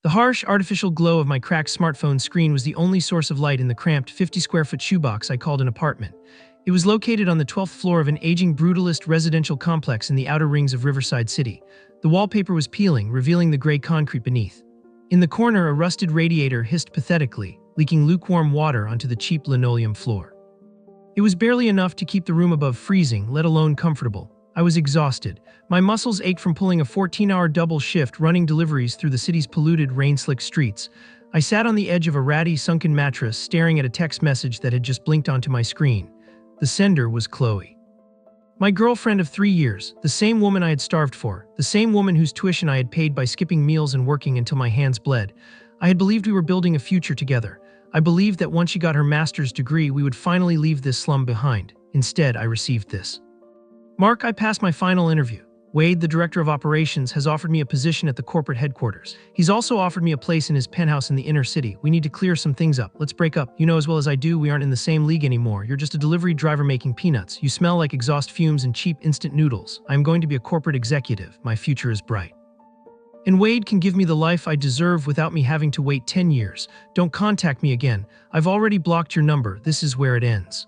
The harsh, artificial glow of my cracked smartphone screen was the only source of light in the cramped 50-square-foot shoebox I called an apartment. It was located on the 12th floor of an aging brutalist residential complex in the outer rings of Riverside City. The wallpaper was peeling, revealing the gray concrete beneath. In the corner, a rusted radiator hissed pathetically, leaking lukewarm water onto the cheap linoleum floor. It was barely enough to keep the room above freezing, let alone comfortable. I was exhausted. My muscles ached from pulling a 14-hour double shift running deliveries through the city's polluted, rain-slicked streets. I sat on the edge of a ratty, sunken mattress, staring at a text message that had just blinked onto my screen. The sender was Chloe. My girlfriend of 3 years, the same woman I had starved for, the same woman whose tuition I had paid by skipping meals and working until my hands bled. I had believed we were building a future together. I believed that once she got her master's degree, we would finally leave this slum behind. Instead, I received this. Mark, I passed my final interview. Wade, the director of operations, has offered me a position at the corporate headquarters. He's also offered me a place in his penthouse in the inner city. We need to clear some things up. Let's break up. You know as well as I do, we aren't in the same league anymore. You're just a delivery driver making peanuts. You smell like exhaust fumes and cheap instant noodles. I'm going to be a corporate executive. My future is bright. And Wade can give me the life I deserve without me having to wait 10 years. Don't contact me again. I've already blocked your number. This is where it ends.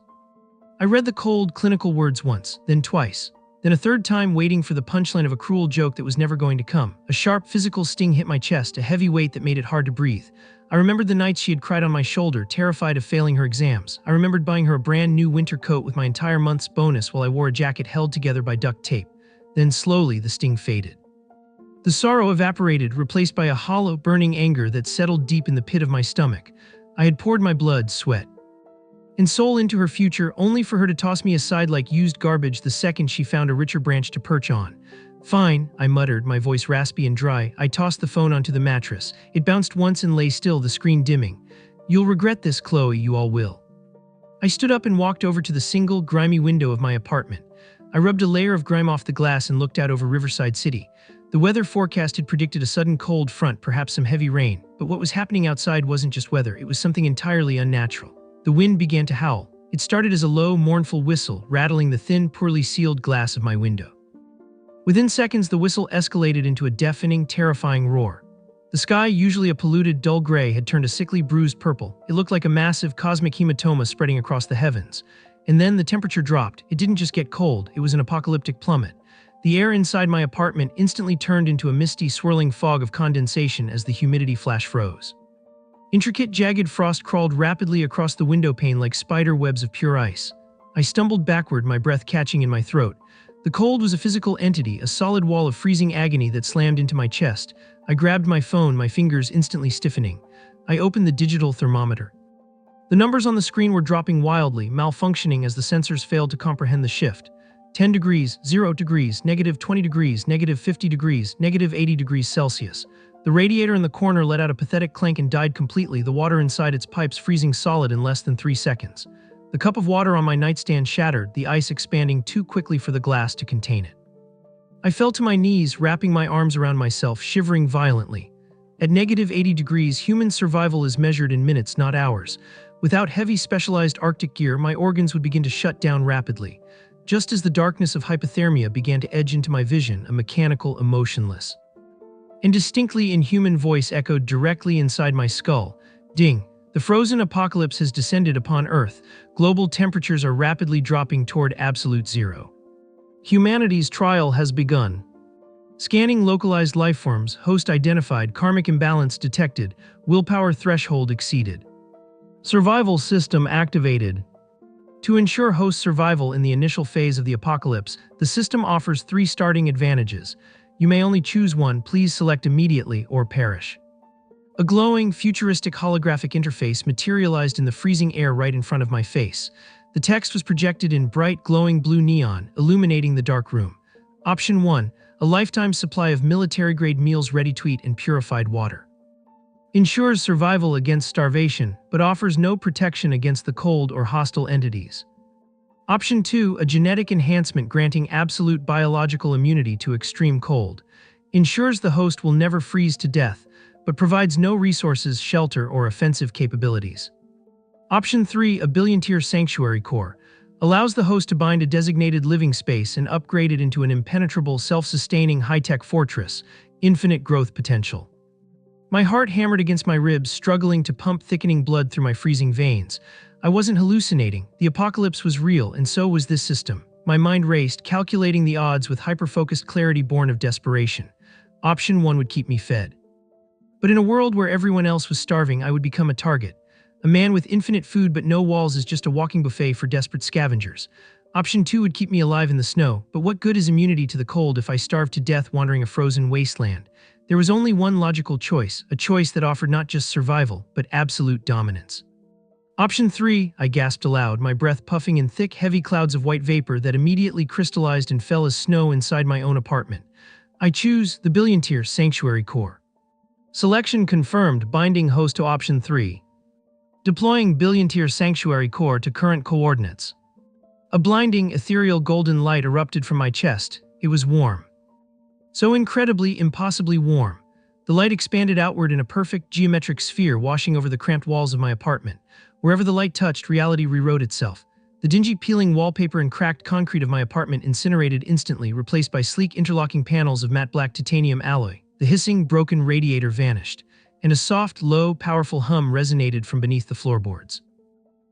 I read the cold, clinical words once, then twice. Then a third time, waiting for the punchline of a cruel joke that was never going to come. A sharp, physical sting hit my chest, a heavy weight that made it hard to breathe. I remembered the nights she had cried on my shoulder, terrified of failing her exams. I remembered buying her a brand new winter coat with my entire month's bonus while I wore a jacket held together by duct tape. Then slowly, the sting faded. The sorrow evaporated, replaced by a hollow, burning anger that settled deep in the pit of my stomach. I had poured my blood, sweat, and soul into her future, only for her to toss me aside like used garbage the second she found a richer branch to perch on. Fine, I muttered, my voice raspy and dry. I tossed the phone onto the mattress. It bounced once and lay still, the screen dimming. You'll regret this, Chloe, you all will. I stood up and walked over to the single, grimy window of my apartment. I rubbed a layer of grime off the glass and looked out over Riverside City. The weather forecast had predicted a sudden cold front, perhaps some heavy rain. But what was happening outside wasn't just weather, it was something entirely unnatural. The wind began to howl. It started as a low, mournful whistle, rattling the thin, poorly sealed glass of my window. Within seconds, the whistle escalated into a deafening, terrifying roar. The sky, usually a polluted, dull gray, had turned a sickly, bruised purple. It looked like a massive, cosmic hematoma spreading across the heavens. And then the temperature dropped. It didn't just get cold, it was an apocalyptic plummet. The air inside my apartment instantly turned into a misty, swirling fog of condensation as the humidity flash froze. Intricate, jagged frost crawled rapidly across the window pane like spider webs of pure ice. I stumbled backward, my breath catching in my throat. The cold was a physical entity, a solid wall of freezing agony that slammed into my chest. I grabbed my phone, my fingers instantly stiffening. I opened the digital thermometer. The numbers on the screen were dropping wildly, malfunctioning as the sensors failed to comprehend the shift. 10 degrees, 0 degrees, negative 20 degrees, negative 50 degrees, negative 80 degrees Celsius. The radiator in the corner let out a pathetic clank and died completely, the water inside its pipes freezing solid in less than 3 seconds. The cup of water on my nightstand shattered, the ice expanding too quickly for the glass to contain it. I fell to my knees, wrapping my arms around myself, shivering violently. At negative 80 degrees, human survival is measured in minutes, not hours. Without heavy specialized Arctic gear, my organs would begin to shut down rapidly. Just as the darkness of hypothermia began to edge into my vision, a mechanical, emotionless, and distinctly inhuman voice echoed directly inside my skull. Ding! The frozen apocalypse has descended upon Earth. Global temperatures are rapidly dropping toward absolute zero. Humanity's trial has begun. Scanning localized lifeforms, host identified, karmic imbalance detected, willpower threshold exceeded. Survival system activated. To ensure host survival in the initial phase of the apocalypse, the system offers 3 starting advantages. You may only choose one, please select immediately or perish. A glowing, futuristic holographic interface materialized in the freezing air right in front of my face. The text was projected in bright, glowing blue neon, illuminating the dark room. Option 1, a lifetime supply of military-grade meals ready to eat and purified water. Ensures survival against starvation, but offers no protection against the cold or hostile entities. Option 2, a genetic enhancement granting absolute biological immunity to extreme cold. Ensures the host will never freeze to death, but provides no resources, shelter, or offensive capabilities. Option 3, a billion-tier sanctuary core. Allows the host to bind a designated living space and upgrade it into an impenetrable, self-sustaining high-tech fortress. Infinite growth potential. My heart hammered against my ribs, struggling to pump thickening blood through my freezing veins. I wasn't hallucinating. The apocalypse was real, and so was this system. My mind raced, calculating the odds with hyper-focused clarity born of desperation. Option 1 would keep me fed. But in a world where everyone else was starving, I would become a target. A man with infinite food but no walls is just a walking buffet for desperate scavengers. Option 2 would keep me alive in the snow, but what good is immunity to the cold if I starve to death wandering a frozen wasteland? There was only one logical choice, a choice that offered not just survival, but absolute dominance. Option 3, I gasped aloud, my breath puffing in thick, heavy clouds of white vapor that immediately crystallized and fell as snow inside my own apartment. I choose the Millionaire Sanctuary Core. Selection confirmed, binding host to Option 3. Deploying Millionaire Sanctuary Core to current coordinates. A blinding, ethereal golden light erupted from my chest. It was warm. So incredibly, impossibly warm. The light expanded outward in a perfect, geometric sphere washing over the cramped walls of my apartment. Wherever the light touched, reality rewrote itself. The dingy, peeling wallpaper and cracked concrete of my apartment incinerated instantly, replaced by sleek, interlocking panels of matte black titanium alloy. The hissing, broken radiator vanished, and a soft, low, powerful hum resonated from beneath the floorboards.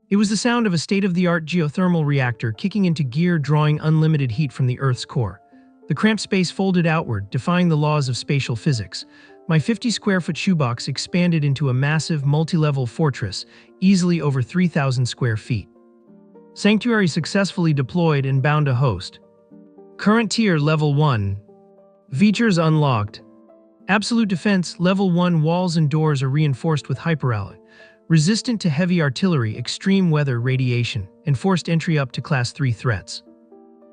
It was the sound of a state-of-the-art geothermal reactor kicking into gear, drawing unlimited heat from the Earth's core. The cramped space folded outward, defying the laws of spatial physics. My 50-square-foot shoebox expanded into a massive, multi-level fortress, easily over 3,000 square feet. Sanctuary successfully deployed and bound to host. Current tier Level 1. Features unlocked. Absolute defense Level 1 walls and doors are reinforced with hyperalloy. Resistant to heavy artillery, extreme weather, radiation, and forced entry up to Class 3 threats.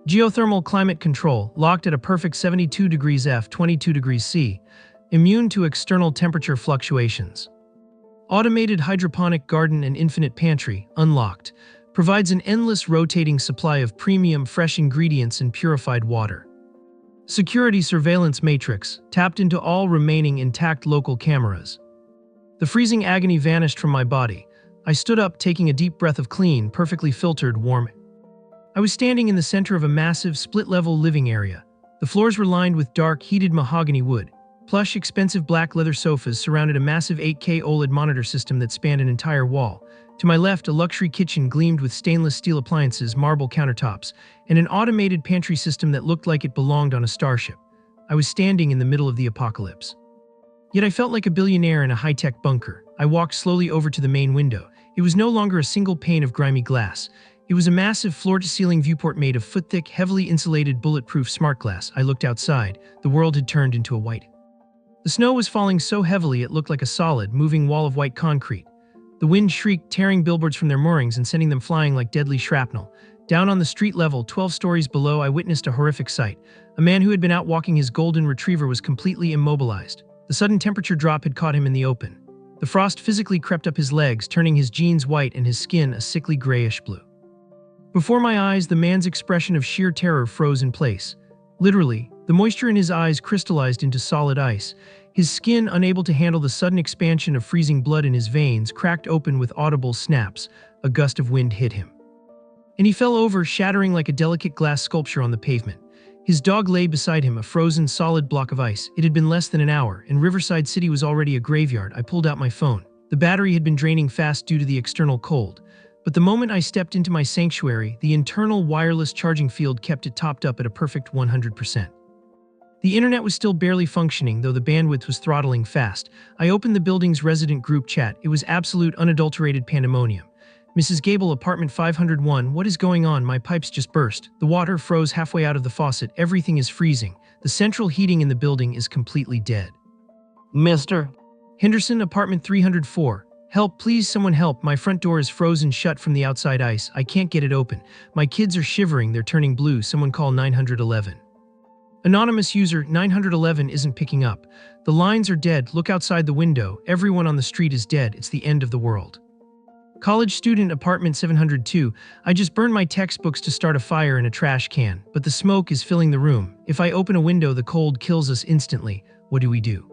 Geothermal climate control, locked at a perfect 72 degrees F, 22 degrees C, immune to external temperature fluctuations. Automated hydroponic garden and infinite pantry, unlocked, provides an endless rotating supply of premium fresh ingredients and purified water. Security surveillance matrix, tapped into all remaining intact local cameras. The freezing agony vanished from my body. I stood up, taking a deep breath of clean, perfectly filtered, warm air. I was standing in the center of a massive, split-level living area. The floors were lined with dark, heated mahogany wood. Plush, expensive black leather sofas surrounded a massive 8K OLED monitor system that spanned an entire wall. To my left, a luxury kitchen gleamed with stainless steel appliances, marble countertops, and an automated pantry system that looked like it belonged on a starship. I was standing in the middle of the apocalypse. Yet I felt like a billionaire in a high-tech bunker. I walked slowly over to the main window. It was no longer a single pane of grimy glass. It was a massive floor-to-ceiling viewport made of foot-thick, heavily insulated, bulletproof smart glass. I looked outside. The world had turned into a white. The snow was falling so heavily it looked like a solid, moving wall of white concrete. The wind shrieked, tearing billboards from their moorings and sending them flying like deadly shrapnel. Down on the street level, 12 stories below, I witnessed a horrific sight. A man who had been out walking his golden retriever was completely immobilized. The sudden temperature drop had caught him in the open. The frost physically crept up his legs, turning his jeans white and his skin a sickly grayish blue. Before my eyes, the man's expression of sheer terror froze in place. Literally, the moisture in his eyes crystallized into solid ice. His skin, unable to handle the sudden expansion of freezing blood in his veins, cracked open with audible snaps. A gust of wind hit him, and he fell over, shattering like a delicate glass sculpture on the pavement. His dog lay beside him, a frozen, solid block of ice. It had been less than an hour, and Riverside City was already a graveyard. I pulled out my phone. The battery had been draining fast due to the external cold. But the moment I stepped into my sanctuary, the internal wireless charging field kept it topped up at a perfect 100%. The internet was still barely functioning, though the bandwidth was throttling fast. I opened the building's resident group chat. It was absolute, unadulterated pandemonium. Mrs. Gable, apartment 501, what is going on? My pipes just burst. The water froze halfway out of the faucet. Everything is freezing. The central heating in the building is completely dead. Mr. Henderson, apartment 304. Help, please, someone help. My front door is frozen shut from the outside ice. I can't get it open. My kids are shivering. They're turning blue. Someone call 911. Anonymous user, 911 isn't picking up. The lines are dead. Look outside the window. Everyone on the street is dead. It's the end of the world. College student, apartment 702. I just burned my textbooks to start a fire in a trash can, but the smoke is filling the room. If I open a window, the cold kills us instantly. What do we do?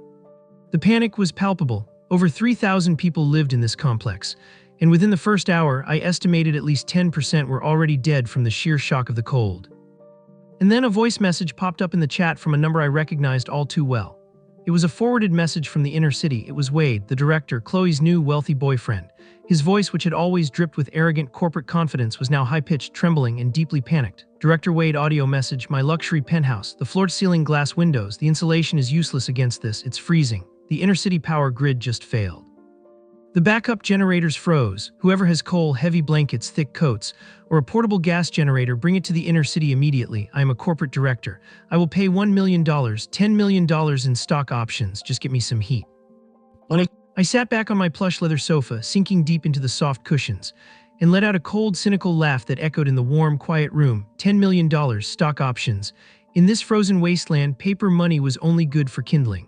The panic was palpable. Over 3,000 people lived in this complex, and within the first hour, I estimated at least 10% were already dead from the sheer shock of the cold. And then a voice message popped up in the chat from a number I recognized all too well. It was a forwarded message from the inner city. It was Wade, the director, Chloe's new wealthy boyfriend. His voice, which had always dripped with arrogant corporate confidence, was now high-pitched, trembling, and deeply panicked. Director Wade, audio message: my luxury penthouse, the floor-to-ceiling glass windows, the insulation is useless against this, it's freezing. The inner city power grid just failed. The backup generators froze. Whoever has coal, heavy blankets, thick coats, or a portable gas generator, bring it to the inner city immediately. I am a corporate director. I will pay $1 million, $10 million in stock options. Just get me some heat. I sat back on my plush leather sofa, sinking deep into the soft cushions, and let out a cold, cynical laugh that echoed in the warm, quiet room. $10 million, stock options. In this frozen wasteland, paper money was only good for kindling.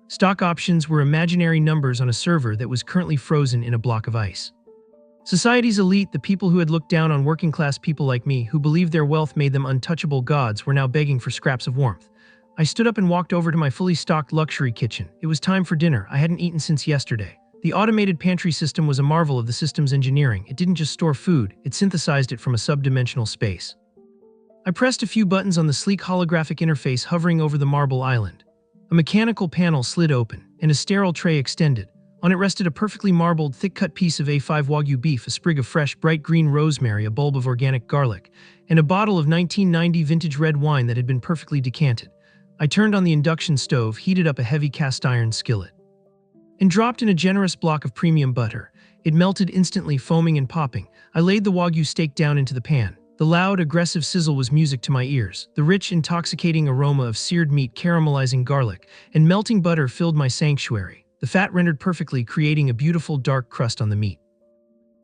Stock options were imaginary numbers on a server that was currently frozen in a block of ice. Society's elite, the people who had looked down on working-class people like me, who believed their wealth made them untouchable gods, were now begging for scraps of warmth. I stood up and walked over to my fully stocked luxury kitchen. It was time for dinner. I hadn't eaten since yesterday. The automated pantry system was a marvel of the system's engineering. It didn't just store food, it synthesized it from a subdimensional space. I pressed a few buttons on the sleek holographic interface hovering over the marble island. A mechanical panel slid open, and a sterile tray extended. On it rested a perfectly marbled, thick-cut piece of A5 Wagyu beef, a sprig of fresh, bright green rosemary, a bulb of organic garlic, and a bottle of 1990 vintage red wine that had been perfectly decanted. I turned on the induction stove, heated up a heavy cast-iron skillet, and dropped in a generous block of premium butter. It melted instantly, foaming and popping. I laid the Wagyu steak down into the pan. The loud, aggressive sizzle was music to my ears. The rich, intoxicating aroma of seared meat, caramelizing garlic, and melting butter filled my sanctuary. The fat rendered perfectly, creating a beautiful dark crust on the meat.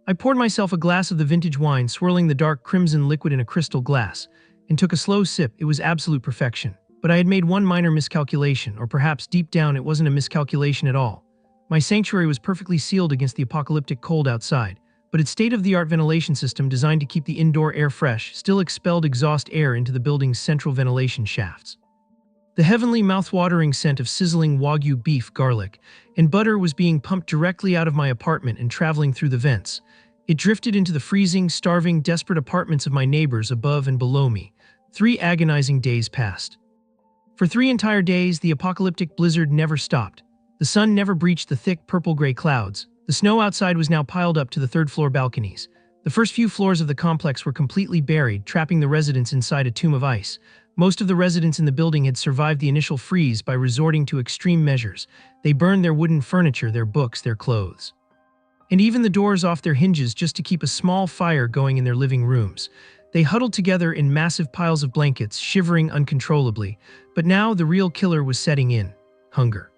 I poured myself a glass of the vintage wine, swirling the dark crimson liquid in a crystal glass, and took a slow sip. It was absolute perfection. But I had made one minor miscalculation, or perhaps deep down it wasn't a miscalculation at all. My sanctuary was perfectly sealed against the apocalyptic cold outside, but its state-of-the-art ventilation system, designed to keep the indoor air fresh, still expelled exhaust air into the building's central ventilation shafts. The heavenly, mouth-watering scent of sizzling Wagyu beef, garlic, and butter was being pumped directly out of my apartment and traveling through the vents. It drifted into the freezing, starving, desperate apartments of my neighbors above and below me. 3 agonizing days passed. For 3 entire days, the apocalyptic blizzard never stopped. The sun never breached the thick, purple-gray clouds. The snow outside was now piled up to the third-floor balconies. The first few floors of the complex were completely buried, trapping the residents inside a tomb of ice. Most of the residents in the building had survived the initial freeze by resorting to extreme measures. They burned their wooden furniture, their books, their clothes, and even the doors off their hinges just to keep a small fire going in their living rooms. They huddled together in massive piles of blankets, shivering uncontrollably. But now the real killer was setting in: hunger.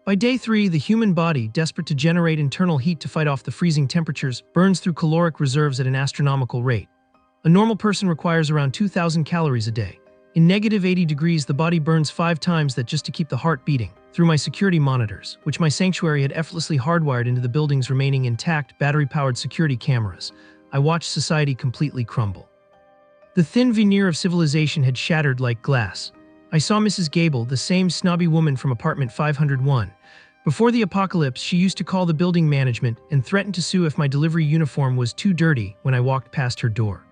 By day 3, the human body, desperate to generate internal heat to fight off the freezing temperatures, burns through caloric reserves at an astronomical rate. A normal person requires around 2,000 calories a day. In negative 80 degrees, the body burns 5 times that just to keep the heart beating. Through my security monitors, which my sanctuary had effortlessly hardwired into the building's remaining intact, battery-powered security cameras, I watched society completely crumble. The thin veneer of civilization had shattered like glass. I saw Mrs. Gable, the same snobby woman from apartment 501. Before the apocalypse, she used to call the building management and threaten to sue if my delivery uniform was too dirty when I walked past her door.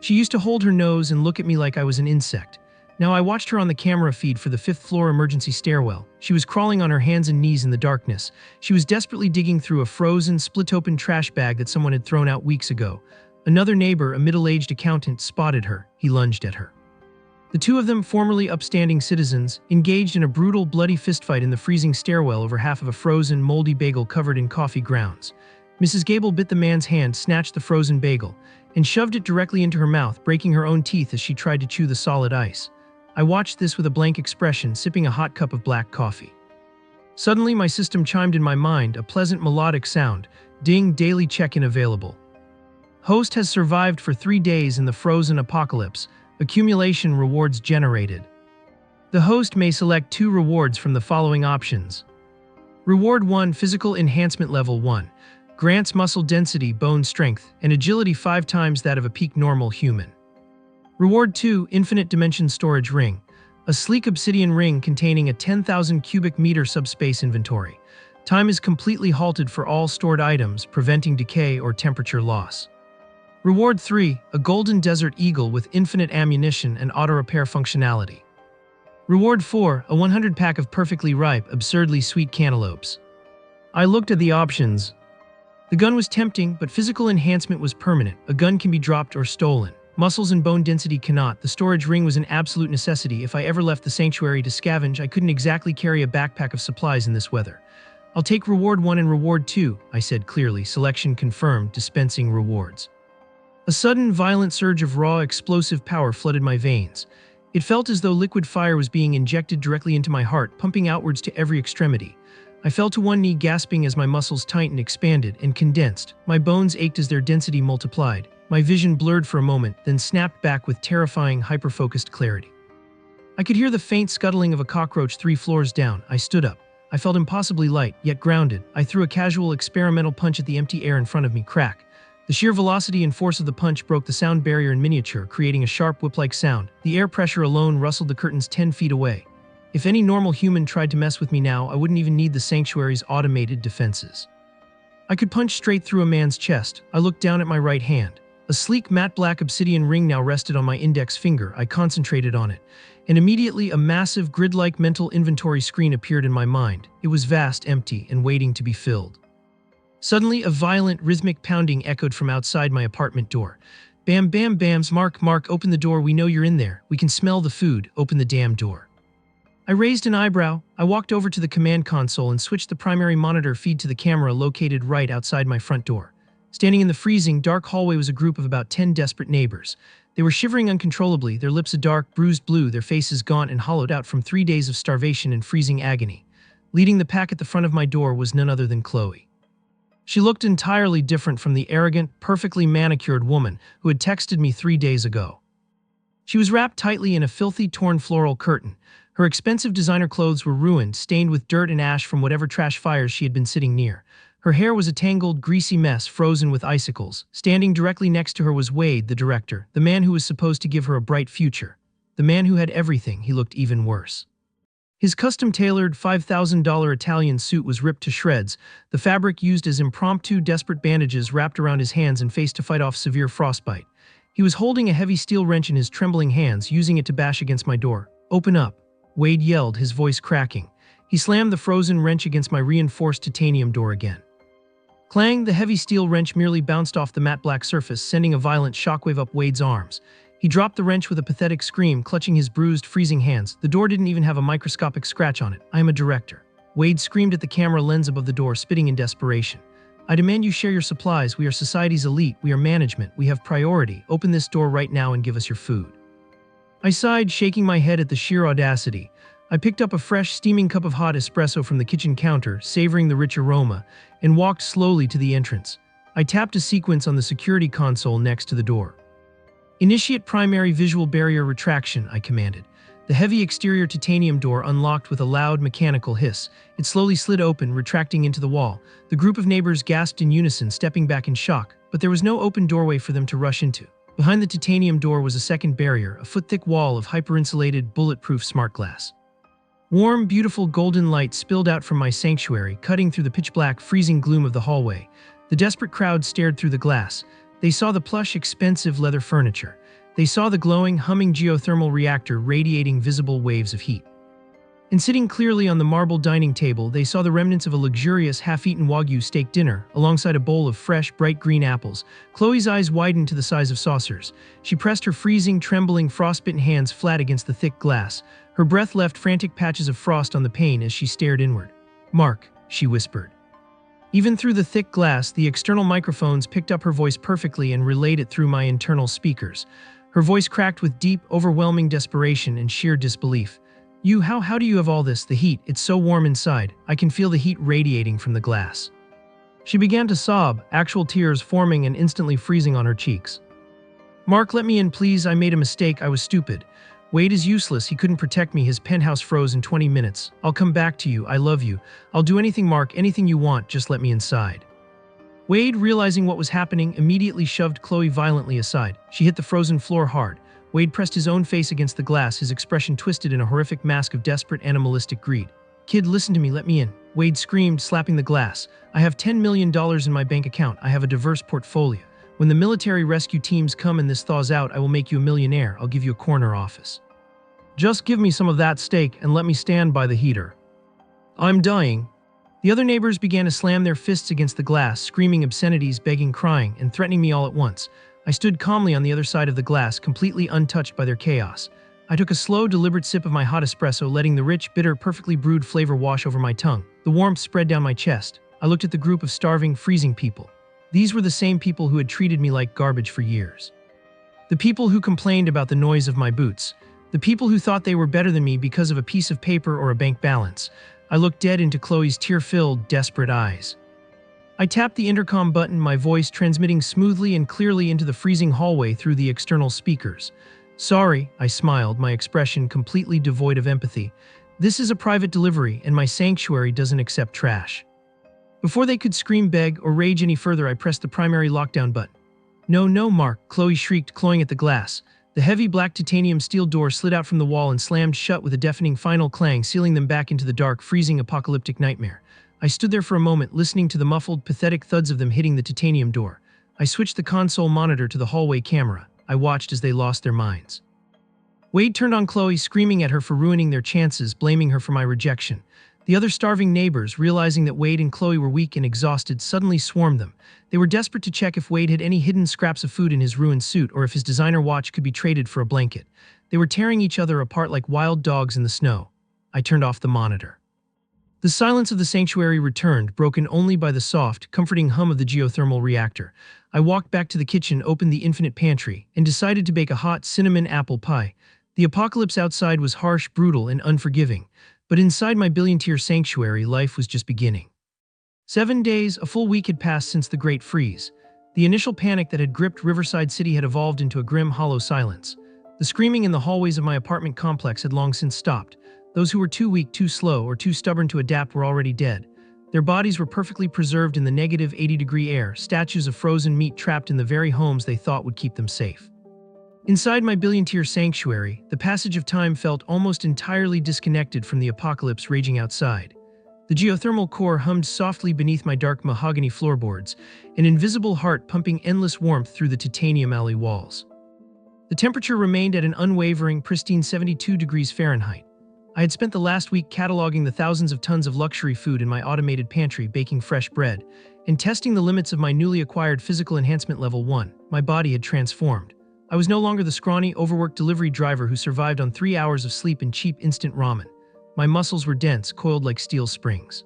She used to hold her nose and look at me like I was an insect. Now I watched her on the camera feed for the 5th-floor emergency stairwell. She was crawling on her hands and knees in the darkness. She was desperately digging through a frozen, split-open trash bag that someone had thrown out weeks ago. Another neighbor, a middle-aged accountant, spotted her. He lunged at her. The 2 of them, formerly upstanding citizens, engaged in a brutal, bloody fistfight in the freezing stairwell over half of a frozen, moldy bagel covered in coffee grounds. Mrs. Gable bit the man's hand, snatched the frozen bagel, and shoved it directly into her mouth, breaking her own teeth as she tried to chew the solid ice. I watched this with a blank expression, sipping a hot cup of black coffee. Suddenly, my system chimed in my mind, a pleasant melodic sound. Ding, daily check-in available. Host has survived for 3 days in the frozen apocalypse. Accumulation rewards generated. The host may select 2 rewards from the following options. Reward 1, Physical Enhancement Level 1. Grants muscle density, bone strength, and agility 5 times that of a peak normal human. Reward 2, Infinite Dimension Storage Ring. A sleek obsidian ring containing a 10,000 cubic meter subspace inventory. Time is completely halted for all stored items, preventing decay or temperature loss. Reward 3, a Golden Desert Eagle with infinite ammunition and auto-repair functionality. Reward 4, a 100 pack of perfectly ripe, absurdly sweet cantaloupes. I looked at the options. The gun was tempting, but physical enhancement was permanent. A gun can be dropped or stolen. Muscles and bone density cannot. The storage ring was an absolute necessity. If I ever left the sanctuary to scavenge, I couldn't exactly carry a backpack of supplies in this weather. I'll take reward 1 and reward 2, I said clearly. Selection confirmed, dispensing rewards. A sudden, violent surge of raw, explosive power flooded my veins. It felt as though liquid fire was being injected directly into my heart, pumping outwards to every extremity. I fell to one knee, gasping as my muscles tightened, expanded, and condensed. My bones ached as their density multiplied. My vision blurred for a moment, then snapped back with terrifying, hyper-focused clarity. I could hear the faint scuttling of a cockroach 3 floors down. I stood up. I felt impossibly light, yet grounded. I threw a casual, experimental punch at the empty air in front of me. Crack. The sheer velocity and force of the punch broke the sound barrier in miniature, creating a sharp whip-like sound. The air pressure alone rustled the curtains 10 feet away. If any normal human tried to mess with me now, I wouldn't even need the sanctuary's automated defenses. I could punch straight through a man's chest. I looked down at my right hand. A sleek matte black obsidian ring now rested on my index finger. I concentrated on it, and immediately a massive grid-like mental inventory screen appeared in my mind. It was vast, empty, and waiting to be filled. Suddenly, a violent, rhythmic pounding echoed from outside my apartment door. Bam, bam, bams. Mark, open the door. We know you're in there. We can smell the food. Open the damn door. I raised an eyebrow. I walked over to the command console and switched the primary monitor feed to the camera located right outside my front door. Standing in the freezing, dark hallway was a group of about 10 desperate neighbors. They were shivering uncontrollably, their lips a dark, bruised blue, their faces gaunt and hollowed out from 3 days of starvation and freezing agony. Leading the pack at the front of my door was none other than Chloe. She looked entirely different from the arrogant, perfectly manicured woman who had texted me 3 days ago. She was wrapped tightly in a filthy, torn floral curtain. Her expensive designer clothes were ruined, stained with dirt and ash from whatever trash fires she had been sitting near. Her hair was a tangled, greasy mess, frozen with icicles. Standing directly next to her was Wade, the director, the man who was supposed to give her a bright future. The man who had everything. He looked even worse. His custom-tailored $5,000 Italian suit was ripped to shreds, the fabric used as impromptu, desperate bandages wrapped around his hands and face to fight off severe frostbite. He was holding a heavy steel wrench in his trembling hands, using it to bash against my door. "Open up," Wade yelled, his voice cracking. He slammed the frozen wrench against my reinforced titanium door again. Clang, the heavy steel wrench merely bounced off the matte black surface, sending a violent shockwave up Wade's arms. He dropped the wrench with a pathetic scream, clutching his bruised, freezing hands. The door didn't even have a microscopic scratch on it. "I am a director." Wade screamed at the camera lens above the door, spitting in desperation. "I demand you share your supplies. We are society's elite. We are management. We have priority. Open this door right now and give us your food." I sighed, shaking my head at the sheer audacity. I picked up a fresh, steaming cup of hot espresso from the kitchen counter, savoring the rich aroma, and walked slowly to the entrance. I tapped a sequence on the security console next to the door. "Initiate primary visual barrier retraction," I commanded. The heavy exterior titanium door unlocked with a loud mechanical hiss. It slowly slid open, retracting into the wall. The group of neighbors gasped in unison, stepping back in shock, but there was no open doorway for them to rush into. Behind the titanium door was a second barrier, a foot-thick wall of hyper-insulated, bulletproof smart glass. Warm, beautiful golden light spilled out from my sanctuary, cutting through the pitch-black, freezing gloom of the hallway. The desperate crowd stared through the glass. They saw the plush, expensive leather furniture. They saw the glowing, humming geothermal reactor radiating visible waves of heat. And sitting clearly on the marble dining table, they saw the remnants of a luxurious, half-eaten Wagyu steak dinner, alongside a bowl of fresh, bright green apples. Chloe's eyes widened to the size of saucers. She pressed her freezing, trembling, frostbitten hands flat against the thick glass. Her breath left frantic patches of frost on the pane as she stared inward. "Mark," she whispered. Even through the thick glass, the external microphones picked up her voice perfectly and relayed it through my internal speakers. Her voice cracked with deep, overwhelming desperation and sheer disbelief. How do you have all this? The heat, it's so warm inside. I can feel the heat radiating from the glass." She began to sob, actual tears forming and instantly freezing on her cheeks. "Mark, let me in, please. I made a mistake. I was stupid. Wade is useless. He couldn't protect me. His penthouse froze in 20 minutes. I'll come back to you. I love you. I'll do anything, Mark, anything you want. Just let me inside." Wade, realizing what was happening, immediately shoved Chloe violently aside. She hit the frozen floor hard. Wade pressed his own face against the glass, his expression twisted in a horrific mask of desperate, animalistic greed. "Kid, listen to me. Let me in." Wade screamed, slapping the glass. "I have $10 million in my bank account. I have a diverse portfolio. When the military rescue teams come and this thaws out, I will make you a millionaire. I'll give you a corner office." Just give me some of that steak and let me stand by the heater. I'm dying. The other neighbors began to slam their fists against the glass, screaming obscenities, begging, crying, and threatening me all at once. I stood calmly on the other side of the glass, completely untouched by their chaos. I took a slow, deliberate sip of my hot espresso, letting the rich, bitter, perfectly brewed flavor wash over my tongue. The warmth spread down my chest. I looked at the group of starving, freezing people. These were the same people who had treated me like garbage for years. The people who complained about the noise of my boots. The people who thought they were better than me because of a piece of paper or a bank balance. I looked dead into Chloe's tear-filled, desperate eyes. I tapped the intercom button, my voice transmitting smoothly and clearly into the freezing hallway through the external speakers. Sorry, I smiled, my expression completely devoid of empathy. This is a private delivery, and my sanctuary doesn't accept trash. Before they could scream, beg, or rage any further, I pressed the primary lockdown button. No, no, Mark, Chloe shrieked, clawing at the glass. The heavy black titanium steel door slid out from the wall and slammed shut with a deafening final clang, sealing them back into the dark, freezing apocalyptic nightmare. I stood there for a moment, listening to the muffled, pathetic thuds of them hitting the titanium door. I switched the console monitor to the hallway camera. I watched as they lost their minds. Wade turned on Chloe, screaming at her for ruining their chances, blaming her for my rejection. The other starving neighbors, realizing that Wade and Chloe were weak and exhausted, suddenly swarmed them. They were desperate to check if Wade had any hidden scraps of food in his ruined suit or if his designer watch could be traded for a blanket. They were tearing each other apart like wild dogs in the snow. I turned off the monitor. The silence of the sanctuary returned, broken only by the soft, comforting hum of the geothermal reactor. I walked back to the kitchen, opened the infinite pantry, and decided to bake a hot cinnamon apple pie. The apocalypse outside was harsh, brutal, and unforgiving. But inside my billion-tier sanctuary, life was just beginning. 7 days, a full week had passed since the Great Freeze. The initial panic that had gripped Riverside City had evolved into a grim, hollow silence. The screaming in the hallways of my apartment complex had long since stopped. Those who were too weak, too slow, or too stubborn to adapt were already dead. Their bodies were perfectly preserved in the negative 80-degree air, statues of frozen meat trapped in the very homes they thought would keep them safe. Inside my billion-tier sanctuary, the passage of time felt almost entirely disconnected from the apocalypse raging outside. The geothermal core hummed softly beneath my dark mahogany floorboards, an invisible heart pumping endless warmth through the titanium alley walls. The temperature remained at an unwavering, pristine 72 degrees Fahrenheit. I had spent the last week cataloging the thousands of tons of luxury food in my automated pantry, baking fresh bread, and testing the limits of my newly acquired physical enhancement level 1. My body had transformed. I was no longer the scrawny, overworked delivery driver who survived on 3 hours of sleep and cheap instant ramen. My muscles were dense, coiled like steel springs.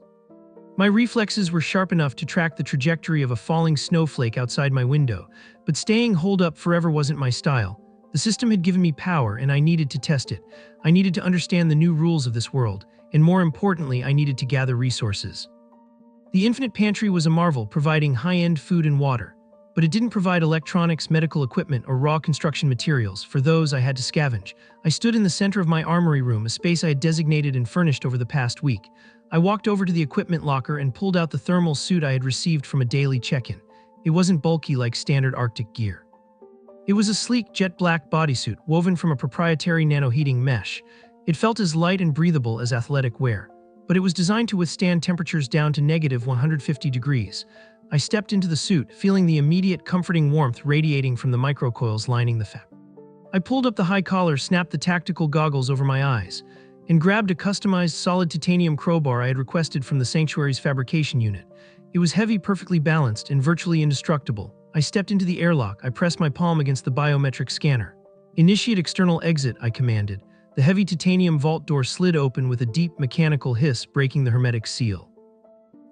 My reflexes were sharp enough to track the trajectory of a falling snowflake outside my window, but staying holed up forever wasn't my style. The system had given me power, and I needed to test it. I needed to understand the new rules of this world, and more importantly, I needed to gather resources. The infinite pantry was a marvel, providing high-end food and water. But it didn't provide electronics, medical equipment, or raw construction materials. For those, I had to scavenge. I stood in the center of my armory room, a space I had designated and furnished over the past week. I walked over to the equipment locker and pulled out the thermal suit I had received from a daily check-in. It wasn't bulky like standard Arctic gear. It was a sleek, jet-black bodysuit woven from a proprietary nano-heating mesh. It felt as light and breathable as athletic wear, but it was designed to withstand temperatures down to negative 150 degrees. I stepped into the suit, feeling the immediate comforting warmth radiating from the microcoils lining the fabric. I pulled up the high collar, snapped the tactical goggles over my eyes, and grabbed a customized solid titanium crowbar I had requested from the sanctuary's fabrication unit. It was heavy, perfectly balanced, and virtually indestructible. I stepped into the airlock. I pressed my palm against the biometric scanner. Initiate external exit, I commanded. The heavy titanium vault door slid open with a deep mechanical hiss, breaking the hermetic seal.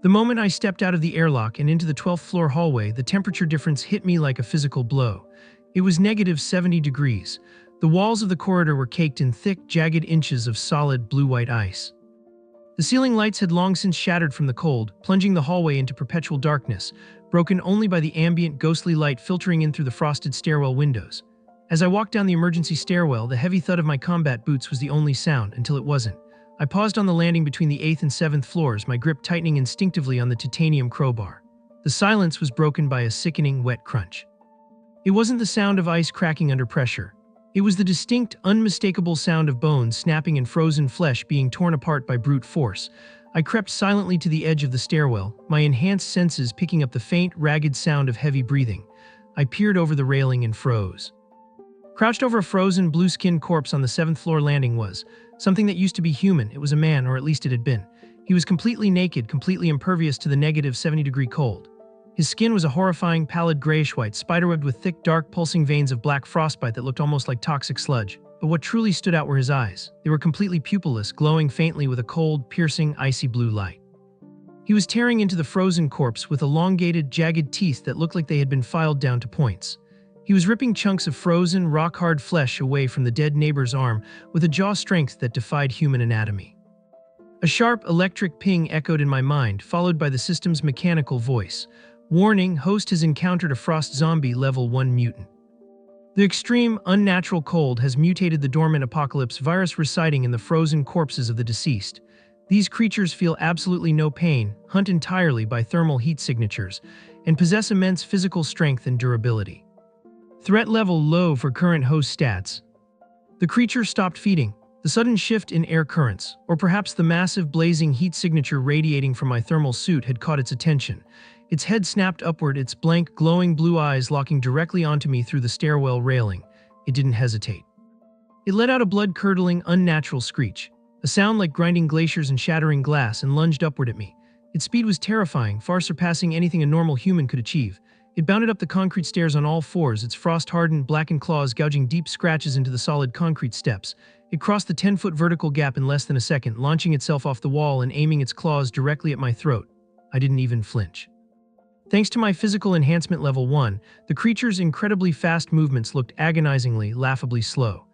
The moment I stepped out of the airlock and into the 12th floor hallway, the temperature difference hit me like a physical blow. It was negative 70 degrees. The walls of the corridor were caked in thick, jagged inches of solid blue-white ice. The ceiling lights had long since shattered from the cold, plunging the hallway into perpetual darkness, broken only by the ambient, ghostly light filtering in through the frosted stairwell windows. As I walked down the emergency stairwell, the heavy thud of my combat boots was the only sound, until it wasn't. I paused on the landing between the 8th and 7th floors, my grip tightening instinctively on the titanium crowbar. The silence was broken by a sickening, wet crunch. It wasn't the sound of ice cracking under pressure. It was the distinct, unmistakable sound of bones snapping and frozen flesh being torn apart by brute force. I crept silently to the edge of the stairwell, my enhanced senses picking up the faint, ragged sound of heavy breathing. I peered over the railing and froze. Crouched over a frozen, blue-skinned corpse on the seventh floor landing was something that used to be human. It was a man, or at least it had been. He was completely naked, completely impervious to the negative 70-degree cold. His skin was a horrifying, pallid grayish-white, spiderwebbed with thick, dark, pulsing veins of black frostbite that looked almost like toxic sludge. But what truly stood out were his eyes. They were completely pupilless, glowing faintly with a cold, piercing, icy blue light. He was tearing into the frozen corpse with elongated, jagged teeth that looked like they had been filed down to points. He was ripping chunks of frozen, rock-hard flesh away from the dead neighbor's arm with a jaw strength that defied human anatomy. A sharp, electric ping echoed in my mind, followed by the system's mechanical voice. Warning, host has encountered a frost zombie level 1 mutant. The extreme, unnatural cold has mutated the dormant apocalypse virus residing in the frozen corpses of the deceased. These creatures feel absolutely no pain, hunt entirely by thermal heat signatures, and possess immense physical strength and durability. Threat level low for current host stats. The creature stopped feeding. The sudden shift in air currents, or perhaps the massive blazing heat signature radiating from my thermal suit, had caught its attention. Its head snapped upward, its blank, glowing blue eyes locking directly onto me through the stairwell railing. It didn't hesitate. It let out a blood-curdling, unnatural screech, a sound like grinding glaciers and shattering glass, and lunged upward at me. Its speed was terrifying, far surpassing anything a normal human could achieve. It bounded up the concrete stairs on all fours, its frost-hardened, blackened claws gouging deep scratches into the solid concrete steps. It crossed the 10-foot vertical gap in less than a second, launching itself off the wall and aiming its claws directly at my throat. I didn't even flinch. Thanks to my physical enhancement level 1, the creature's incredibly fast movements looked agonizingly, laughably slow.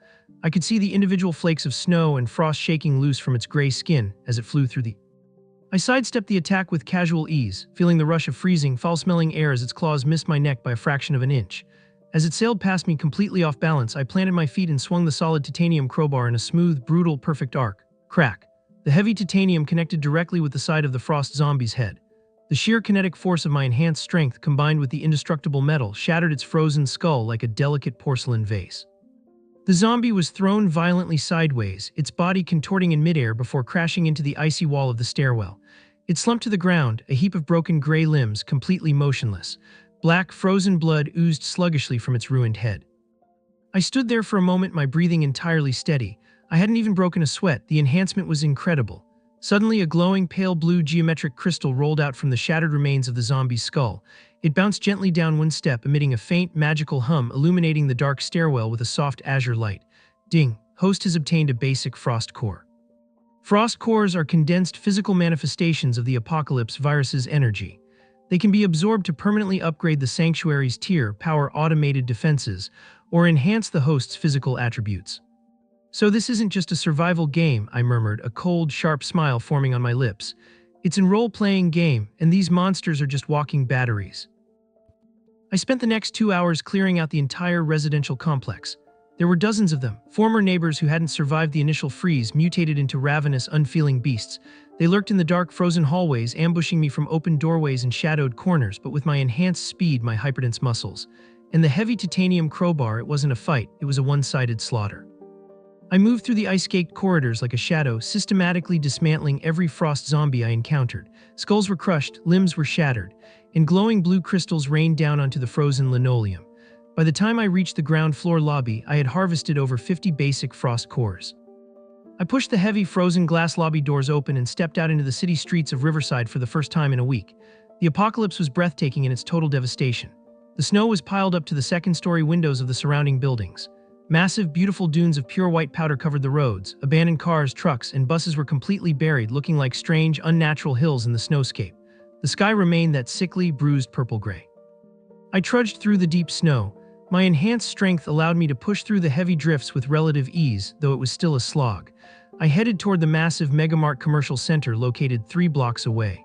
I could see the individual flakes of snow and frost shaking loose from its gray skin as it flew through the... I sidestepped the attack with casual ease, feeling the rush of freezing, foul-smelling air as its claws missed my neck by a fraction of an inch. As it sailed past me completely off balance, I planted my feet and swung the solid titanium crowbar in a smooth, brutal, perfect arc. Crack. The heavy titanium connected directly with the side of the frost zombie's head. The sheer kinetic force of my enhanced strength, combined with the indestructible metal, shattered its frozen skull like a delicate porcelain vase. The zombie was thrown violently sideways, its body contorting in midair before crashing into the icy wall of the stairwell. It slumped to the ground, a heap of broken gray limbs, completely motionless. Black, frozen blood oozed sluggishly from its ruined head. I stood there for a moment, my breathing entirely steady. I hadn't even broken a sweat. The enhancement was incredible. Suddenly, a glowing pale blue geometric crystal rolled out from the shattered remains of the zombie's skull. It bounced gently down one step, emitting a faint, magical hum, illuminating the dark stairwell with a soft azure light. Ding! Host has obtained a basic frost core. Frost cores are condensed physical manifestations of the apocalypse virus's energy. They can be absorbed to permanently upgrade the sanctuary's tier, power automated defenses, or enhance the host's physical attributes. So this isn't just a survival game, I murmured, a cold, sharp smile forming on my lips. It's a role-playing game, and these monsters are just walking batteries. I spent the next 2 hours clearing out the entire residential complex. There were dozens of them, former neighbors who hadn't survived the initial freeze, mutated into ravenous, unfeeling beasts. They lurked in the dark, frozen hallways, ambushing me from open doorways and shadowed corners, but with my enhanced speed, my hyperdense muscles, and the heavy titanium crowbar, it wasn't a fight, it was a one-sided slaughter. I moved through the ice-caked corridors like a shadow, systematically dismantling every frost zombie I encountered. Skulls were crushed, limbs were shattered, and glowing blue crystals rained down onto the frozen linoleum. By the time I reached the ground floor lobby, I had harvested over 50 basic frost cores. I pushed the heavy frozen glass lobby doors open and stepped out into the city streets of Riverside for the first time in a week. The apocalypse was breathtaking in its total devastation. The snow was piled up to the second-story windows of the surrounding buildings. Massive, beautiful dunes of pure white powder covered the roads. Abandoned cars, trucks, and buses were completely buried, looking like strange, unnatural hills in the snowscape. The sky remained that sickly, bruised purple-gray. I trudged through the deep snow. My enhanced strength allowed me to push through the heavy drifts with relative ease, though it was still a slog. I headed toward the massive Megamart commercial center located 3 blocks away.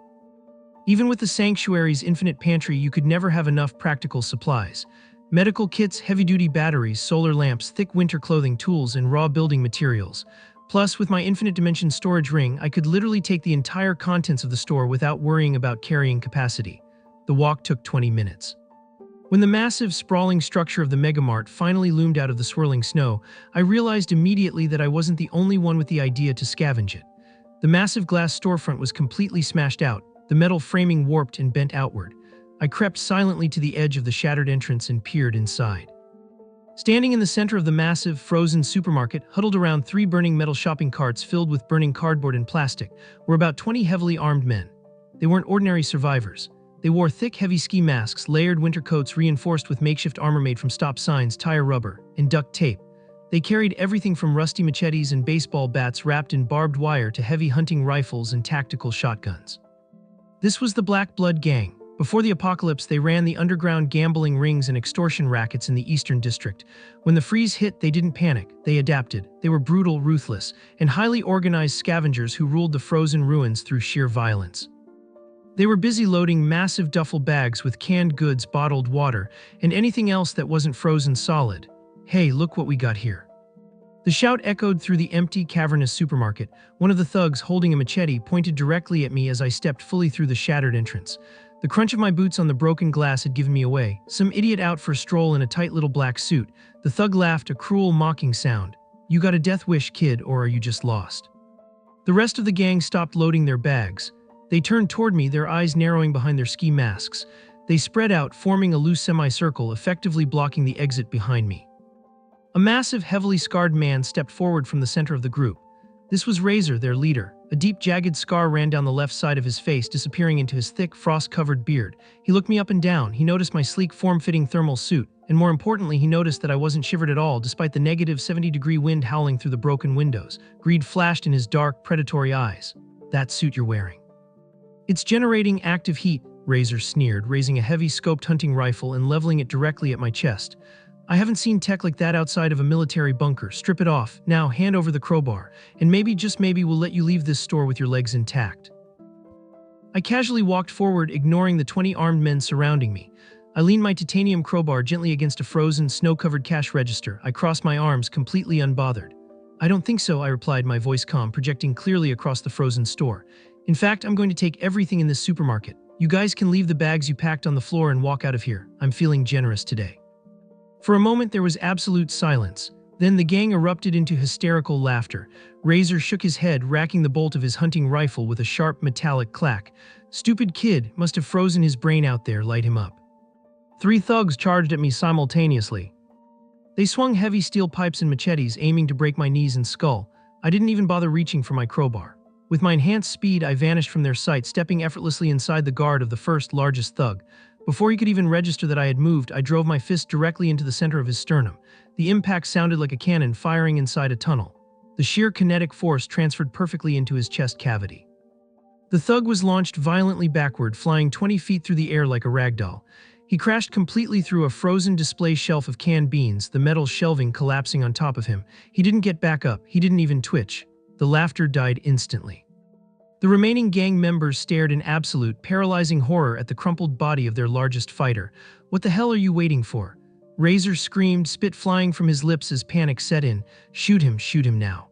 Even with the sanctuary's infinite pantry, you could never have enough practical supplies. Medical kits, heavy-duty batteries, solar lamps, thick winter clothing, tools, and raw building materials. Plus, with my infinite dimension storage ring, I could literally take the entire contents of the store without worrying about carrying capacity. The walk took 20 minutes. When the massive, sprawling structure of the Megamart finally loomed out of the swirling snow, I realized immediately that I wasn't the only one with the idea to scavenge it. The massive glass storefront was completely smashed out, the metal framing warped and bent outward. I crept silently to the edge of the shattered entrance and peered inside. Standing in the center of the massive, frozen supermarket, huddled around 3 burning metal shopping carts filled with burning cardboard and plastic, were about 20 heavily armed men. They weren't ordinary survivors. They wore thick, heavy ski masks, layered winter coats reinforced with makeshift armor made from stop signs, tire rubber, and duct tape. They carried everything from rusty machetes and baseball bats wrapped in barbed wire to heavy hunting rifles and tactical shotguns. This was the Black Blood Gang. Before the apocalypse, they ran the underground gambling rings and extortion rackets in the Eastern District. When the freeze hit, they didn't panic. They adapted. They were brutal, ruthless, and highly organized scavengers who ruled the frozen ruins through sheer violence. They were busy loading massive duffel bags with canned goods, bottled water, and anything else that wasn't frozen solid. "Hey, look what we got here." The shout echoed through the empty, cavernous supermarket. One of the thugs, holding a machete, pointed directly at me as I stepped fully through the shattered entrance. The crunch of my boots on the broken glass had given me away. Some idiot out for a stroll in a tight little black suit. The thug laughed, a cruel, mocking sound. "You got a death wish, kid, or are you just lost?" The rest of the gang stopped loading their bags. They turned toward me, their eyes narrowing behind their ski masks. They spread out, forming a loose semicircle, effectively blocking the exit behind me. A massive, heavily scarred man stepped forward from the center of the group. This was Razor, their leader. A deep, jagged scar ran down the left side of his face, disappearing into his thick, frost-covered beard. He looked me up and down. He noticed my sleek, form-fitting thermal suit, and more importantly, he noticed that I wasn't shivered at all, despite the negative 70-degree wind howling through the broken windows. Greed flashed in his dark, predatory eyes. "That suit you're wearing. It's generating active heat," Razor sneered, raising a heavy, scoped hunting rifle and leveling it directly at my chest. "I haven't seen tech like that outside of a military bunker. Strip it off. Now, hand over the crowbar, and maybe, just maybe, we'll let you leave this store with your legs intact." I casually walked forward, ignoring the 20 armed men surrounding me. I leaned my titanium crowbar gently against a frozen, snow-covered cash register. I crossed my arms, completely unbothered. "I don't think so," I replied, my voice calm, projecting clearly across the frozen store. "In fact, I'm going to take everything in this supermarket. You guys can leave the bags you packed on the floor and walk out of here. I'm feeling generous today." For a moment, there was absolute silence. Then the gang erupted into hysterical laughter. Razor shook his head, racking the bolt of his hunting rifle with a sharp, metallic clack. "Stupid kid, must have frozen his brain out there, light him up." 3 thugs charged at me simultaneously. They swung heavy steel pipes and machetes, aiming to break my knees and skull. I didn't even bother reaching for my crowbar. With my enhanced speed, I vanished from their sight, stepping effortlessly inside the guard of the first, largest thug. Before he could even register that I had moved, I drove my fist directly into the center of his sternum. The impact sounded like a cannon firing inside a tunnel. The sheer kinetic force transferred perfectly into his chest cavity. The thug was launched violently backward, flying 20 feet through the air like a ragdoll. He crashed completely through a frozen display shelf of canned beans, the metal shelving collapsing on top of him. He didn't get back up. He didn't even twitch. The laughter died instantly. The remaining gang members stared in absolute, paralyzing horror at the crumpled body of their largest fighter. "What the hell are you waiting for?" Razor screamed, spit flying from his lips as panic set in. Shoot him now."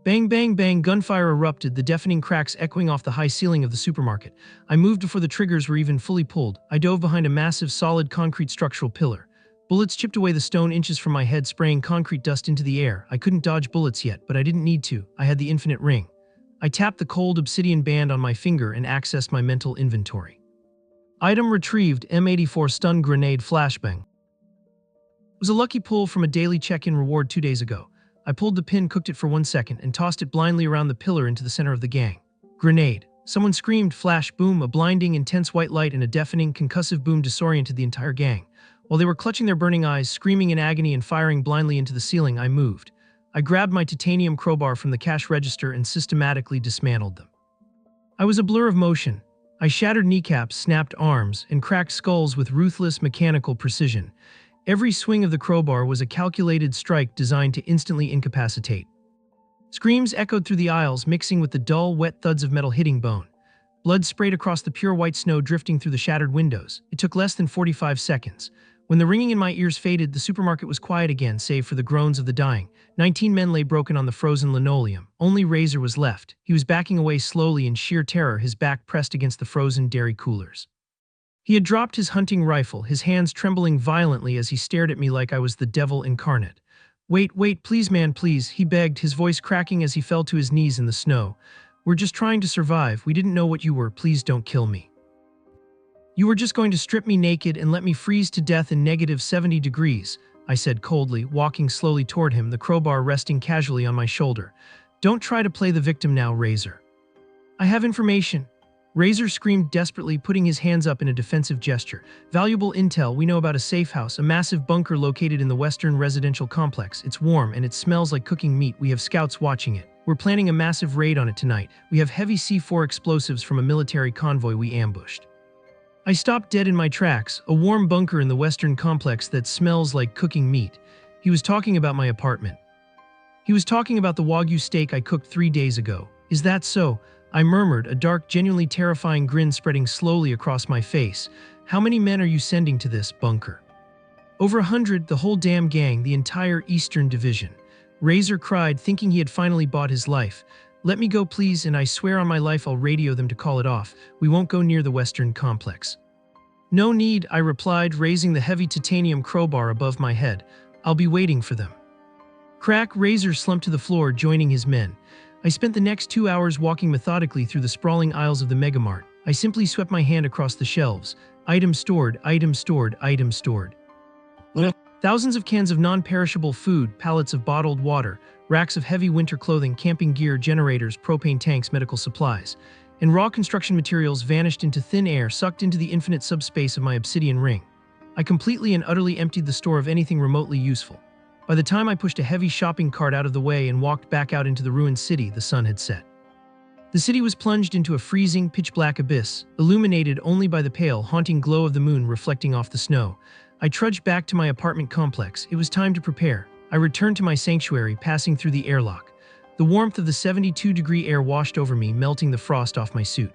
Bang, bang, bang, gunfire erupted, the deafening cracks echoing off the high ceiling of the supermarket. I moved before the triggers were even fully pulled. I dove behind a massive, solid concrete structural pillar. Bullets chipped away the stone inches from my head, spraying concrete dust into the air. I couldn't dodge bullets yet, but I didn't need to. I had the infinite ring. I tapped the cold obsidian band on my finger and accessed my mental inventory. Item retrieved, M84 stun grenade flashbang. It was a lucky pull from a daily check-in reward 2 days ago. I pulled the pin, cooked it for 1 second, and tossed it blindly around the pillar into the center of the gang. Grenade. Someone screamed, flash, boom, a blinding, intense white light and a deafening, concussive boom disoriented the entire gang. While they were clutching their burning eyes, screaming in agony and firing blindly into the ceiling, I moved. I grabbed my titanium crowbar from the cash register and systematically dismantled them. I was a blur of motion. I shattered kneecaps, snapped arms, and cracked skulls with ruthless mechanical precision. Every swing of the crowbar was a calculated strike designed to instantly incapacitate. Screams echoed through the aisles, mixing with the dull, wet thuds of metal hitting bone. Blood sprayed across the pure white snow, drifting through the shattered windows. It took less than 45 seconds. When the ringing in my ears faded, the supermarket was quiet again, save for the groans of the dying. 19 men lay broken on the frozen linoleum. Only Razor was left. He was backing away slowly in sheer terror, his back pressed against the frozen dairy coolers. He had dropped his hunting rifle, his hands trembling violently as he stared at me like I was the devil incarnate. Wait, please, man, please," he begged, his voice cracking as he fell to his knees in the snow. "We're just trying to survive. We didn't know what you were. Please don't kill me. You were just going to strip me naked and let me freeze to death in -70 degrees. I said coldly, walking slowly toward him, the crowbar resting casually on my shoulder. "Don't try to play the victim now, Razor." "I have information." Razor screamed desperately, putting his hands up in a defensive gesture. "Valuable intel. We know about a safe house, a massive bunker located in the western residential complex. It's warm and it smells like cooking meat. We have scouts watching it. We're planning a massive raid on it tonight. We have heavy C4 explosives from a military convoy we ambushed." I stopped dead in my tracks. A warm bunker in the western complex that smells like cooking meat. He was talking about my apartment. He was talking about the Wagyu steak I cooked 3 days ago. "Is that so?" I murmured, a dark, genuinely terrifying grin spreading slowly across my face. "How many men are you sending to this bunker?" "Over 100, the whole damn gang, the entire Eastern Division." Razor cried, thinking he had finally bought his life. "Let me go, please, and I swear on my life I'll radio them to call it off. We won't go near the western complex." "No need," I replied, raising the heavy titanium crowbar above my head. "I'll be waiting for them." Crack. Razor slumped to the floor, joining his men. I spent the next 2 hours walking methodically through the sprawling aisles of the megamart. I simply swept my hand across the shelves. Items stored, items stored, items stored. Thousands of cans of non-perishable food, pallets of bottled water, racks of heavy winter clothing, camping gear, generators, propane tanks, medical supplies, and raw construction materials vanished into thin air, sucked into the infinite subspace of my obsidian ring. I completely and utterly emptied the store of anything remotely useful. By the time I pushed a heavy shopping cart out of the way and walked back out into the ruined city, the sun had set. The city was plunged into a freezing, pitch-black abyss, illuminated only by the pale, haunting glow of the moon reflecting off the snow. I trudged back to my apartment complex. It was time to prepare. I returned to my sanctuary, passing through the airlock. The warmth of the 72-degree air washed over me, melting the frost off my suit.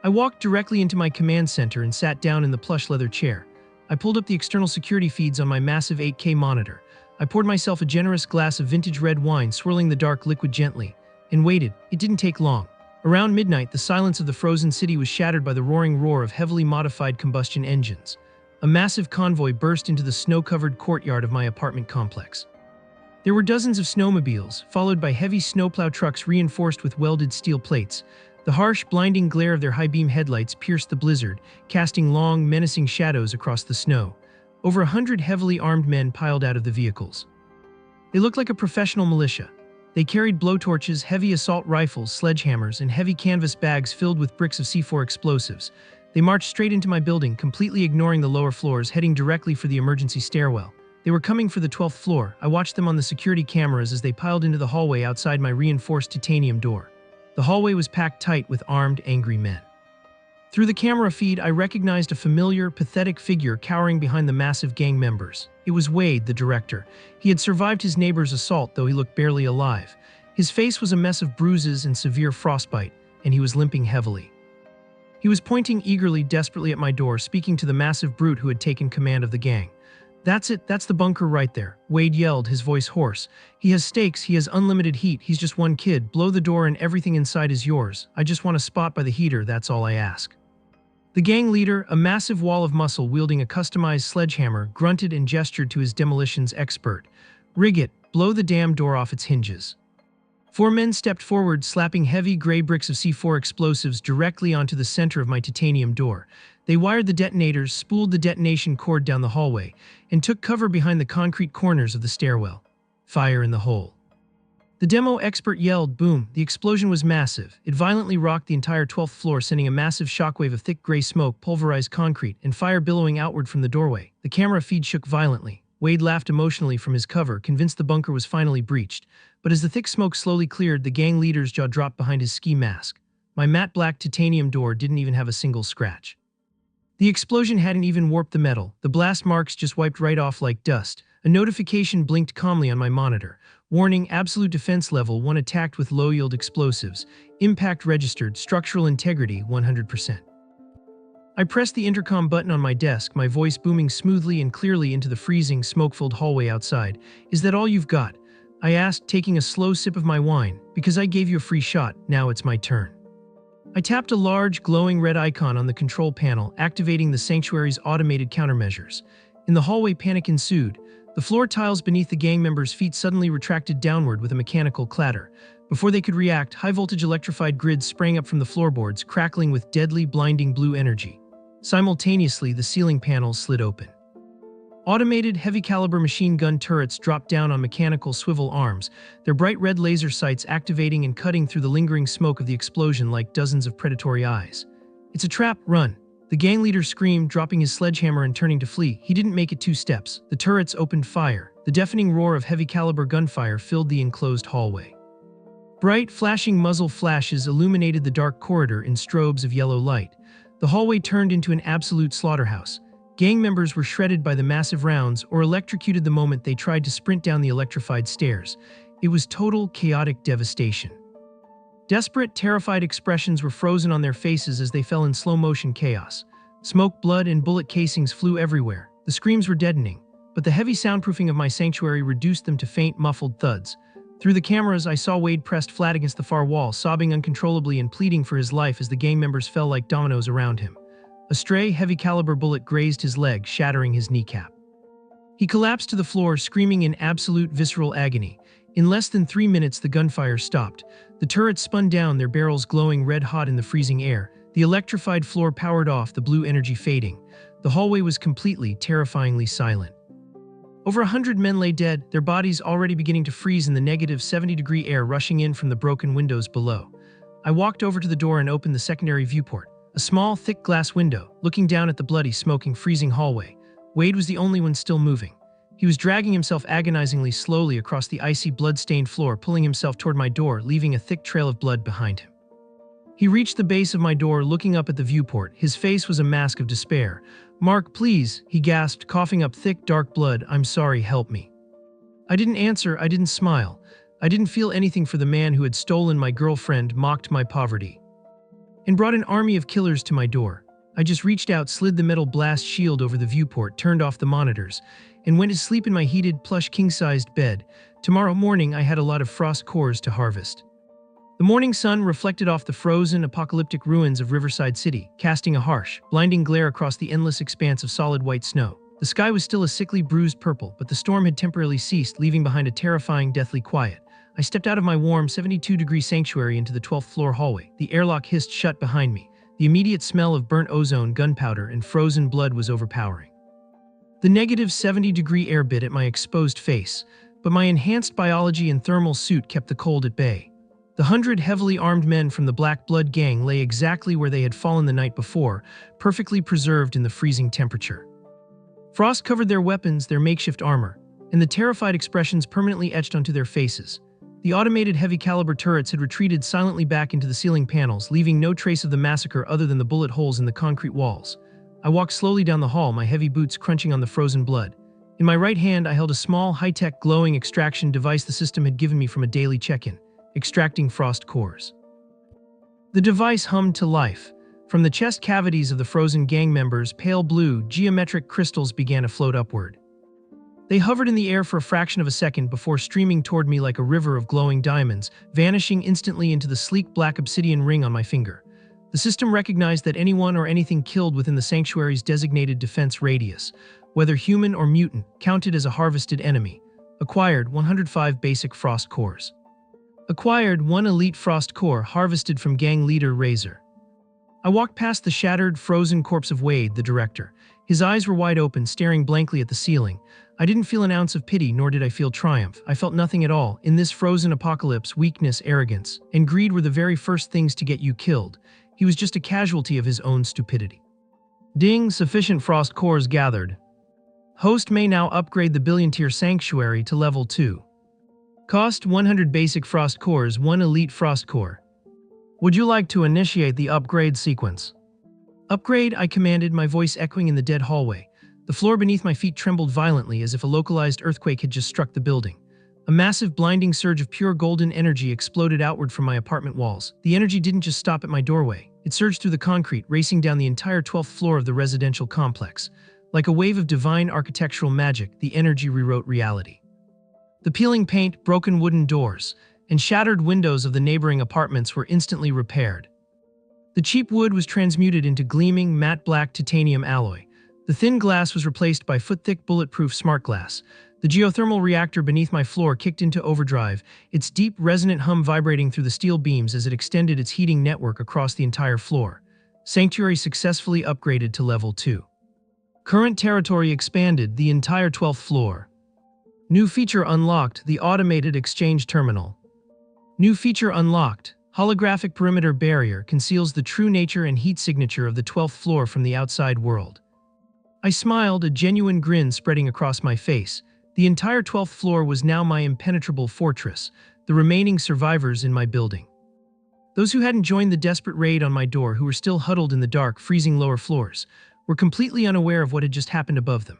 I walked directly into my command center and sat down in the plush leather chair. I pulled up the external security feeds on my massive 8K monitor. I poured myself a generous glass of vintage red wine, swirling the dark liquid gently, and waited. It didn't take long. Around midnight, the silence of the frozen city was shattered by the roaring roar of heavily modified combustion engines. A massive convoy burst into the snow-covered courtyard of my apartment complex. There were dozens of snowmobiles, followed by heavy snowplow trucks reinforced with welded steel plates. The harsh, blinding glare of their high-beam headlights pierced the blizzard, casting long, menacing shadows across the snow. Over 100 heavily armed men piled out of the vehicles. They looked like a professional militia. They carried blowtorches, heavy assault rifles, sledgehammers, and heavy canvas bags filled with bricks of C4 explosives. They marched straight into my building, completely ignoring the lower floors, heading directly for the emergency stairwell. They were coming for the 12th floor. I watched them on the security cameras as they piled into the hallway outside my reinforced titanium door. The hallway was packed tight with armed, angry men. Through the camera feed, I recognized a familiar, pathetic figure cowering behind the massive gang members. It was Wade, the director. He had survived his neighbor's assault, though he looked barely alive. His face was a mess of bruises and severe frostbite, and he was limping heavily. He was pointing eagerly, desperately at my door, speaking to the massive brute who had taken command of the gang. "That's it, that's the bunker right there," Wade yelled, his voice hoarse. "He has stakes, he has unlimited heat, he's just one kid. Blow the door and everything inside is yours. I just want a spot by the heater, that's all I ask." The gang leader, a massive wall of muscle wielding a customized sledgehammer, grunted and gestured to his demolitions expert. "Rig it, blow the damn door off its hinges." 4 men stepped forward, slapping heavy gray bricks of C4 explosives directly onto the center of my titanium door. They wired the detonators, spooled the detonation cord down the hallway, and took cover behind the concrete corners of the stairwell. Fire in the hole. The demo expert yelled, boom. The explosion was massive. It violently rocked the entire 12th floor, sending a massive shockwave of thick gray smoke, pulverized concrete, and fire billowing outward from the doorway. The camera feed shook violently. Wade laughed emotionally from his cover, convinced the bunker was finally breached. But as the thick smoke slowly cleared, the gang leader's jaw dropped behind his ski mask. My matte black titanium door didn't even have a single scratch. The explosion hadn't even warped the metal. The blast marks just wiped right off like dust. A notification blinked calmly on my monitor. Warning, absolute defense level 1 attacked with low-yield explosives. Impact registered, structural integrity 100%. I pressed the intercom button on my desk, my voice booming smoothly and clearly into the freezing, smoke-filled hallway outside. "Is that all you've got?" I asked, taking a slow sip of my wine. "Because I gave you a free shot, now it's my turn." I tapped a large, glowing red icon on the control panel, activating the sanctuary's automated countermeasures. In the hallway, panic ensued. The floor tiles beneath the gang members' feet suddenly retracted downward with a mechanical clatter. Before they could react, high-voltage electrified grids sprang up from the floorboards, crackling with deadly, blinding blue energy. Simultaneously, the ceiling panels slid open. Automated heavy-caliber machine gun turrets dropped down on mechanical swivel arms, their bright red laser sights activating and cutting through the lingering smoke of the explosion like dozens of predatory eyes. "It's a trap, run!" The gang leader screamed, dropping his sledgehammer and turning to flee. He didn't make it 2 steps. The turrets opened fire. The deafening roar of heavy-caliber gunfire filled the enclosed hallway. Bright, flashing muzzle flashes illuminated the dark corridor in strobes of yellow light. The hallway turned into an absolute slaughterhouse. Gang members were shredded by the massive rounds or electrocuted the moment they tried to sprint down the electrified stairs. It was total, chaotic devastation. Desperate, terrified expressions were frozen on their faces as they fell in slow-motion chaos. Smoke, blood, and bullet casings flew everywhere. The screams were deadening, but the heavy soundproofing of my sanctuary reduced them to faint, muffled thuds. Through the cameras, I saw Wade pressed flat against the far wall, sobbing uncontrollably and pleading for his life as the gang members fell like dominoes around him. A stray, heavy-caliber bullet grazed his leg, shattering his kneecap. He collapsed to the floor, screaming in absolute visceral agony. In less than 3 minutes, the gunfire stopped. The turrets spun down, their barrels glowing red-hot in the freezing air. The electrified floor powered off, the blue energy fading. The hallway was completely, terrifyingly silent. Over 100 men lay dead, their bodies already beginning to freeze in the negative 70-degree air rushing in from the broken windows below. I walked over to the door and opened the secondary viewport, a small, thick glass window, looking down at the bloody, smoking, freezing hallway. Wade was the only one still moving. He was dragging himself agonizingly slowly across the icy, blood-stained floor, pulling himself toward my door, leaving a thick trail of blood behind him. He reached the base of my door, looking up at the viewport. His face was a mask of despair. "Mark, please," he gasped, coughing up thick, dark blood. "I'm sorry, help me." I didn't answer, I didn't smile. I didn't feel anything for the man who had stolen my girlfriend, mocked my poverty, and brought an army of killers to my door. I just reached out, slid the metal blast shield over the viewport, turned off the monitors, and went to sleep in my heated, plush, king-sized bed. Tomorrow morning, I had a lot of frost cores to harvest. The morning sun reflected off the frozen, apocalyptic ruins of Riverside City, casting a harsh, blinding glare across the endless expanse of solid white snow. The sky was still a sickly, bruised purple, but the storm had temporarily ceased, leaving behind a terrifying, deathly quiet. I stepped out of my warm, 72-degree sanctuary into the 12th floor hallway. The airlock hissed shut behind me. The immediate smell of burnt ozone, gunpowder, and frozen blood was overpowering. The negative 70-degree air bit at my exposed face, but my enhanced biology and thermal suit kept the cold at bay. The 100 heavily armed men from the Black Blood gang lay exactly where they had fallen the night before, perfectly preserved in the freezing temperature. Frost covered their weapons, their makeshift armor, and the terrified expressions permanently etched onto their faces. The automated heavy-caliber turrets had retreated silently back into the ceiling panels, leaving no trace of the massacre other than the bullet holes in the concrete walls. I walked slowly down the hall, my heavy boots crunching on the frozen blood. In my right hand, I held a small, high-tech, glowing extraction device the system had given me from a daily check-in, extracting frost cores. The device hummed to life. From the chest cavities of the frozen gang members, pale blue, geometric crystals began to float upward. They hovered in the air for a fraction of a second before streaming toward me like a river of glowing diamonds, vanishing instantly into the sleek black obsidian ring on my finger. The system recognized that anyone or anything killed within the sanctuary's designated defense radius, whether human or mutant, counted as a harvested enemy. Acquired 105 basic frost cores. Acquired 1 elite frost core harvested from gang leader Razor. I walked past the shattered, frozen corpse of Wade, the director. His eyes were wide open, staring blankly at the ceiling. I didn't feel an ounce of pity, nor did I feel triumph. I felt nothing at all. In this frozen apocalypse, weakness, arrogance, and greed were the very first things to get you killed. He was just a casualty of his own stupidity. Ding, sufficient frost cores gathered. Host may now upgrade the billion-tier sanctuary to level 2. Cost 100 basic frost cores, 1 elite frost core. Would you like to initiate the upgrade sequence? Upgrade, I commanded, my voice echoing in the dead hallway. The floor beneath my feet trembled violently as if a localized earthquake had just struck the building. A massive, blinding surge of pure golden energy exploded outward from my apartment walls. The energy didn't just stop at my doorway. It surged through the concrete, racing down the entire 12th floor of the residential complex. Like a wave of divine architectural magic, the energy rewrote reality. The peeling paint, broken wooden doors, and shattered windows of the neighboring apartments were instantly repaired. The cheap wood was transmuted into gleaming, matte black titanium alloy. The thin glass was replaced by foot-thick bulletproof smart glass. The geothermal reactor beneath my floor kicked into overdrive, its deep, resonant hum vibrating through the steel beams as it extended its heating network across the entire floor. Sanctuary successfully upgraded to level 2. Current territory expanded, the entire 12th floor. New feature unlocked, the automated exchange terminal. New feature unlocked. Holographic perimeter barrier conceals the true nature and heat signature of the 12th floor from the outside world. I smiled, a genuine grin spreading across my face. The entire 12th floor was now my impenetrable fortress, the remaining survivors in my building. Those who hadn't joined the desperate raid on my door, who were still huddled in the dark, freezing lower floors, were completely unaware of what had just happened above them.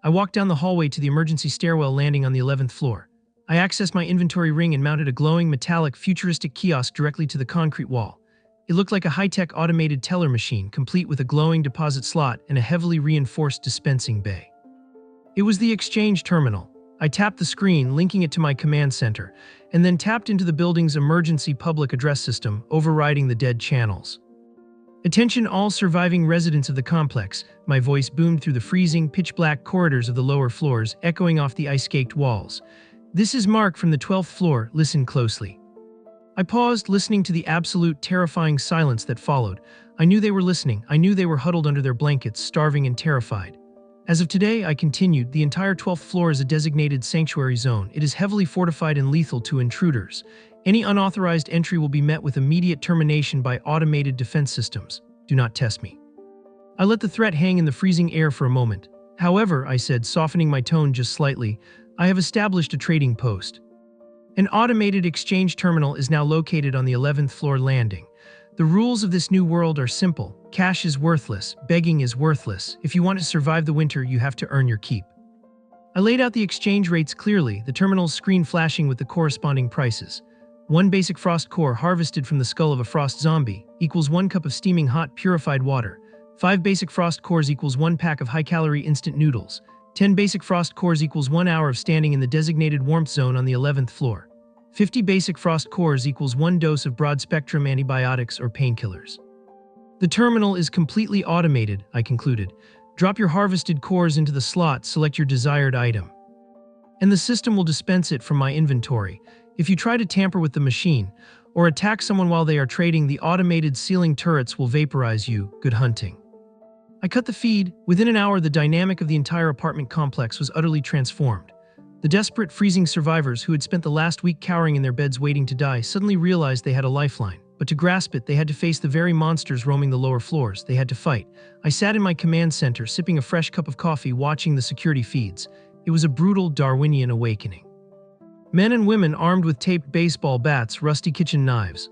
I walked down the hallway to the emergency stairwell landing on the 11th floor. I accessed my inventory ring and mounted a glowing metallic futuristic kiosk directly to the concrete wall. It looked like a high-tech automated teller machine, complete with a glowing deposit slot and a heavily reinforced dispensing bay. It was the exchange terminal. I tapped the screen, linking it to my command center, and then tapped into the building's emergency public address system, overriding the dead channels. "Attention all surviving residents of the complex," my voice boomed through the freezing, pitch-black corridors of the lower floors, echoing off the ice-caked walls. "This is Mark from the 12th floor, listen closely." I paused, listening to the absolute, terrifying silence that followed. I knew they were listening. I knew they were huddled under their blankets, starving and terrified. "As of today," I continued, "the entire 12th floor is a designated sanctuary zone. It is heavily fortified and lethal to intruders. Any unauthorized entry will be met with immediate termination by automated defense systems. Do not test me." I let the threat hang in the freezing air for a moment. "However," I said, softening my tone just slightly, "I have established a trading post. An automated exchange terminal is now located on the 11th floor landing. The rules of this new world are simple. Cash is worthless. Begging is worthless. If you want to survive the winter, you have to earn your keep." I laid out the exchange rates clearly, the terminal's screen flashing with the corresponding prices. 1 basic frost core harvested from the skull of a frost zombie equals 1 cup of steaming hot purified water. 5 basic frost cores equals 1 pack of high-calorie instant noodles. 10 basic frost cores equals 1 hour of standing in the designated warmth zone on the 11th floor. 50 basic frost cores equals 1 dose of broad-spectrum antibiotics or painkillers. "The terminal is completely automated," I concluded. "Drop your harvested cores into the slot, select your desired item, and the system will dispense it from my inventory. If you try to tamper with the machine or attack someone while they are trading, the automated ceiling turrets will vaporize you. Good hunting." I cut the feed. Within an hour, the dynamic of the entire apartment complex was utterly transformed. The desperate, freezing survivors who had spent the last week cowering in their beds waiting to die suddenly realized they had a lifeline. But to grasp it, they had to face the very monsters roaming the lower floors. They had to fight. I sat in my command center, sipping a fresh cup of coffee, watching the security feeds. It was a brutal Darwinian awakening. Men and women armed with taped baseball bats, rusty kitchen knives,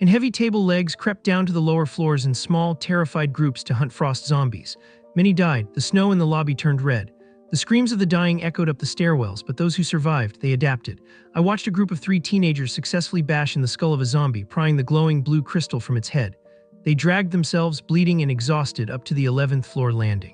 and heavy table legs crept down to the lower floors in small, terrified groups to hunt frost zombies. Many died. The snow in the lobby turned red. The screams of the dying echoed up the stairwells, but those who survived, they adapted. I watched a group of 3 teenagers successfully bash in the skull of a zombie, prying the glowing blue crystal from its head. They dragged themselves, bleeding and exhausted, up to the 11th floor landing.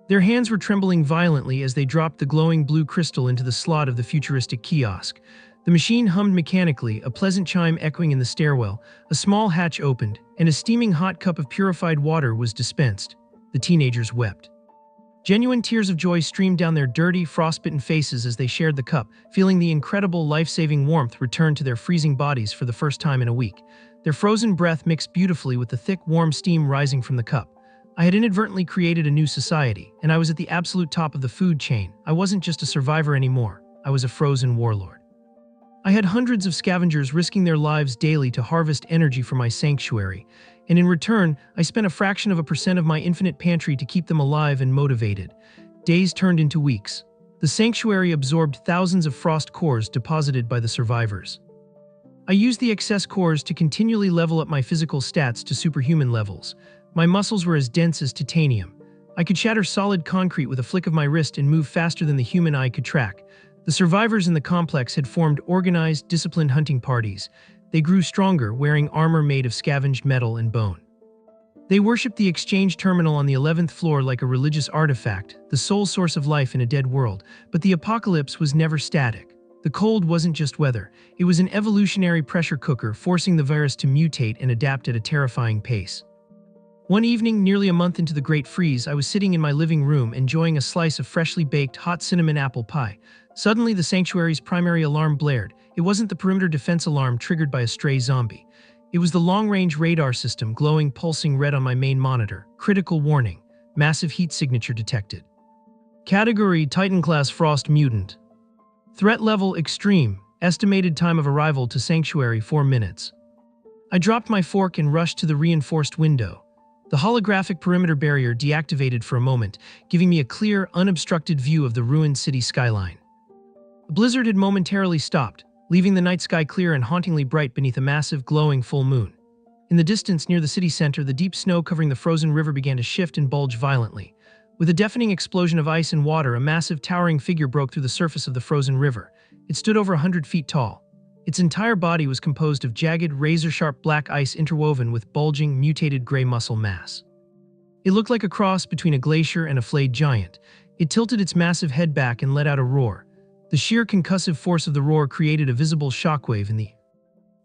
Their hands were trembling violently as they dropped the glowing blue crystal into the slot of the futuristic kiosk. The machine hummed mechanically, a pleasant chime echoing in the stairwell. A small hatch opened, and a steaming hot cup of purified water was dispensed. The teenagers wept. Genuine tears of joy streamed down their dirty, frostbitten faces as they shared the cup, feeling the incredible life-saving warmth return to their freezing bodies for the first time in a week. Their frozen breath mixed beautifully with the thick, warm steam rising from the cup. I had inadvertently created a new society, and I was at the absolute top of the food chain. I wasn't just a survivor anymore. I was a frozen warlord. I had hundreds of scavengers risking their lives daily to harvest energy for my sanctuary, and in return, I spent a fraction of a percent of my infinite pantry to keep them alive and motivated. Days turned into weeks. The sanctuary absorbed thousands of frost cores deposited by the survivors. I used the excess cores to continually level up my physical stats to superhuman levels. My muscles were as dense as titanium. I could shatter solid concrete with a flick of my wrist and move faster than the human eye could track. The survivors in the complex had formed organized, disciplined hunting parties. They grew stronger, wearing armor made of scavenged metal and bone. They worshipped the exchange terminal on the 11th floor like a religious artifact, the sole source of life in a dead world. But the apocalypse was never static. The cold wasn't just weather. It was an evolutionary pressure cooker, forcing the virus to mutate and adapt at a terrifying pace. One evening, nearly a month into the Great Freeze, I was sitting in my living room enjoying a slice of freshly baked hot cinnamon apple pie. Suddenly, the sanctuary's primary alarm blared. It wasn't the perimeter defense alarm triggered by a stray zombie. It was the long-range radar system, glowing, pulsing red on my main monitor. Critical warning. Massive heat signature detected. Category Titan-class Frost Mutant. Threat level Extreme. Estimated time of arrival to Sanctuary 4 minutes. I dropped my fork and rushed to the reinforced window. The holographic perimeter barrier deactivated for a moment, giving me a clear, unobstructed view of the ruined city skyline. The blizzard had momentarily stopped, leaving the night sky clear and hauntingly bright beneath a massive, glowing full moon. In the distance near the city center, the deep snow covering the frozen river began to shift and bulge violently. With a deafening explosion of ice and water, a massive, towering figure broke through the surface of the frozen river. It stood over 100 feet tall. Its entire body was composed of jagged, razor-sharp black ice interwoven with bulging, mutated gray muscle mass. It looked like a cross between a glacier and a flayed giant. It tilted its massive head back and let out a roar. The sheer concussive force of the roar created a visible shockwave in the air.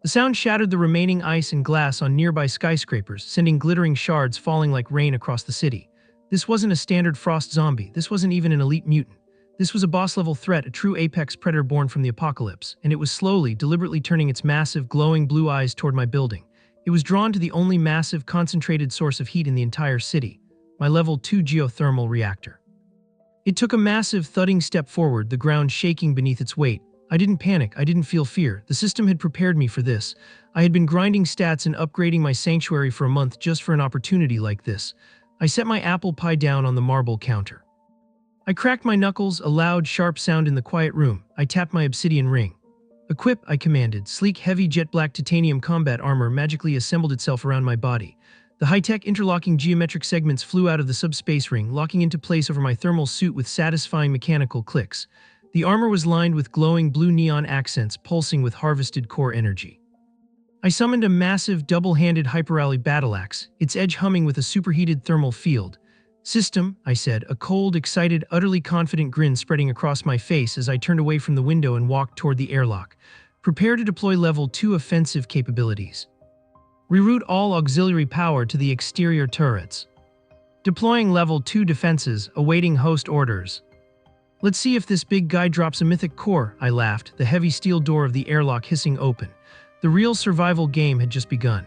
The sound shattered the remaining ice and glass on nearby skyscrapers, sending glittering shards falling like rain across the city. This wasn't a standard frost zombie. This wasn't even an elite mutant. This was a boss-level threat, a true apex predator born from the apocalypse, and it was slowly, deliberately turning its massive, glowing blue eyes toward my building. It was drawn to the only massive, concentrated source of heat in the entire city, my level 2 geothermal reactor. It took a massive, thudding step forward, the ground shaking beneath its weight. I didn't panic, I didn't feel fear. The system had prepared me for this. I had been grinding stats and upgrading my sanctuary for a month just for an opportunity like this. I set my apple pie down on the marble counter. I cracked my knuckles, a loud, sharp sound in the quiet room. I tapped my obsidian ring. Equip, I commanded. Sleek, heavy jet black titanium combat armor magically assembled itself around my body. The high-tech interlocking geometric segments flew out of the subspace ring, locking into place over my thermal suit with satisfying mechanical clicks. The armor was lined with glowing blue neon accents pulsing with harvested core energy. I summoned a massive, double-handed hyperally battle axe, its edge humming with a superheated thermal field. System, I said, a cold, excited, utterly confident grin spreading across my face as I turned away from the window and walked toward the airlock. Prepare to deploy level 2 offensive capabilities. Reroute all auxiliary power to the exterior turrets. Deploying level 2 defenses, awaiting host orders. Let's see if this big guy drops a mythic core, I laughed, the heavy steel door of the airlock hissing open. The real survival game had just begun.